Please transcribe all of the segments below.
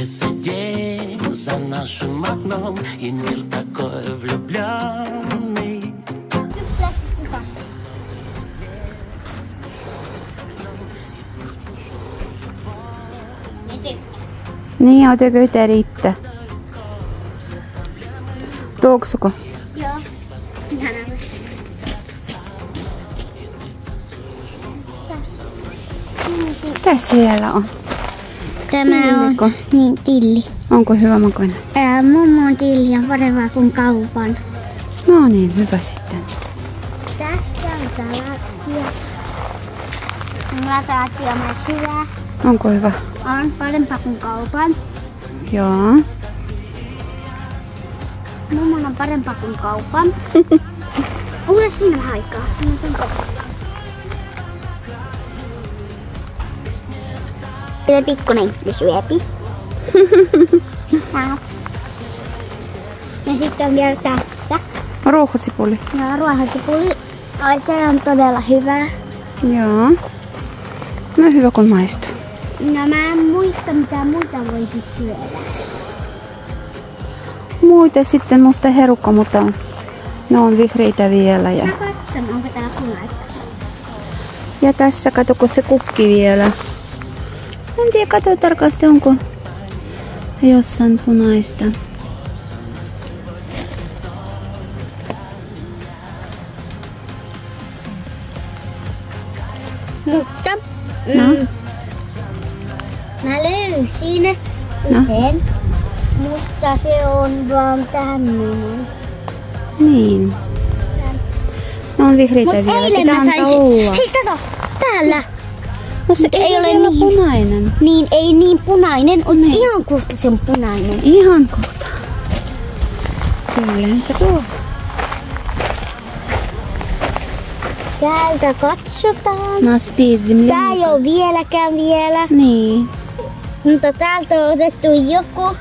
Мечется день за нашим окном, и мир такой влюбленный. Niin, ootko yhtä riittää? Tuoksuko? Joo. Ihanaa. Mitä siellä on? Tämä on niin tilli. Onko hyvä makuinen? Mummon tilli on parempaa kuin kaupan. No niin, hyvä sitten. Tässä on salaattia. Salaattia on myös hyvää. Onko hyvä? On parempaa kuin kaupan. Joo. Mummon on parempaa kuin kaupan. Ole siinä vähän aikaa. Tämä pikkuinen ihminen syöpi. Ja sitten on vielä tässä. Ruohosipuli. Ja ruohosipuli. Ai, se on todella hyvä. Joo. No hyvä kun maistuu. No mä en muista mitä muita voisi syödä. Muita sitten musta herukka, mutta ne on vihreitä vielä. Ja, Mä katson, onko täällä punaista. ja tässä katoko se kukki vielä. En tiedä, katso tarkasti onko se jossain punaista. Mutta No. mä löysin No. yhden, mutta se on vaan tämmönen. Niin. Ne on vihreitä Mut vielä. eilen Pitää mä antaa saisin. olla. Hei kato, täällä. No se ei ole vielä niin. punainen. Niin ei niin punainen, mutta Niin. ihan kohta se on punainen. Ihan kohta. Kyllä, enpä tuo. Täältä katsotaan. Na speed земля. Tää ei ole vieläkään vielä, Niin. mutta täältä on otettu joku.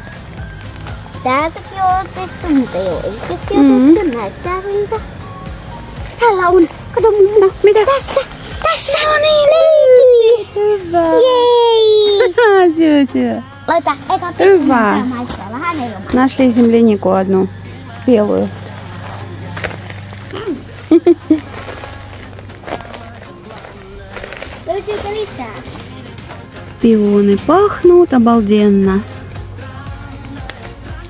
Täältäkin on otettu, mutta ei ole oikeasti otettu. Näyttää siltä. Täällä on. Kato mummo. No, mitä? Tässä. Tässä on niin löytyi. Hyvä. Jei. Syö, syö. Ota, eka Hyvä. pikkuinen maistaa vähän ilman. Нашли землянику одну. Спелую. Löytyykö lisää? Пионы пахнут обалденно.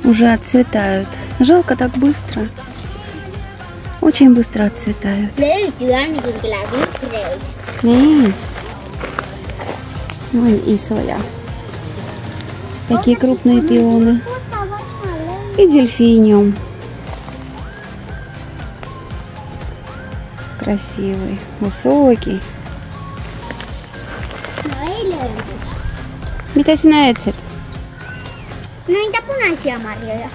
Уже отцветают. Жалко так быстро. Очень быстро отцветают. Löytyy ainakin kyllä vihreitä. Niin. Noin isoja. Такие крупные пионы. И дельфиниум. Красивый, высокий. No ei löydy. Mitä sinä etsit? No niitä punaisia marjoja.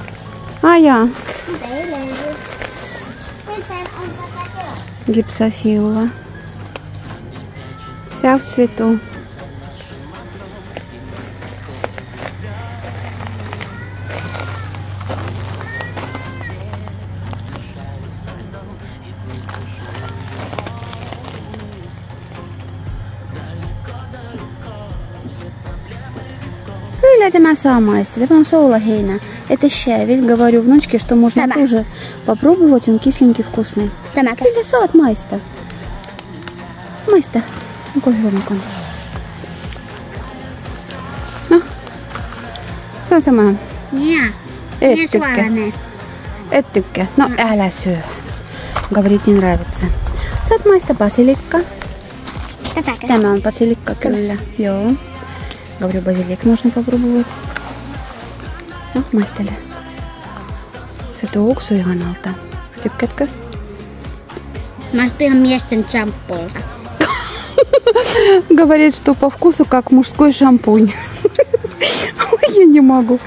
А я. Mutta ei löydy. Entäin on tätä joo? Гипсофилла. Вся в цвету. Kyllä tämä saa maistaa. Tämä on soulaheinä. Это щавель. Говорю внучке, что можно Tämä. тоже попробовать. Он кисленький, вкусный. Tämäkö? Kyllä saat maistaa. Maista. Onko hyvä makuinen? No. Se on sama. Jaa. Et Ne tykkää. suoranee. Et tykkää. No älä syö. Говорит, не нравится. Saat maistaa basilikka. Tätäkö? Tämä on basilikka kyllä. Joo. Говорю, базилик можно попробовать. No, maistele. Se tuoksuu ihanalta. Tykkäätkö? Maistuu ihan miesten shampoolta. Говорит, что по вкусу как мужской шампунь. Ой, я не могу.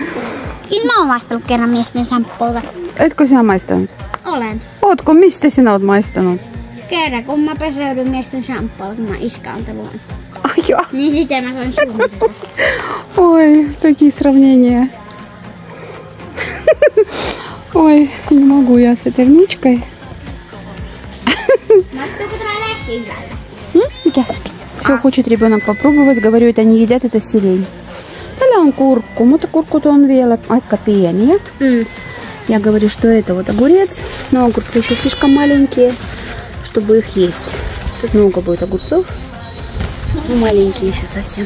Kyllä mä oon maistellut kerran miesten shampoolta. Etkö sinä maistanut? Olen. Ootko? Mistä sinä oot maistanut? Kerran kun mä peseydyn miesten shampoolta, kun mä iska on luon. Ai joo. Niin sitten mä sain suunnitella. Ой, такие сравнения. Ой, не могу я с этой внучкой. Mahtuuko tämä lehti hyvällä? Mikä? Все хочет ребенок попробовать. Говорю, это не едят, это сирень. Да Täällä on kurkku, mutta kurkut on vielä aika pieniä. Я говорю, что это вот огурец, но огурцы еще слишком маленькие, чтобы их есть. Тут много будет огурцов, но маленькие еще совсем.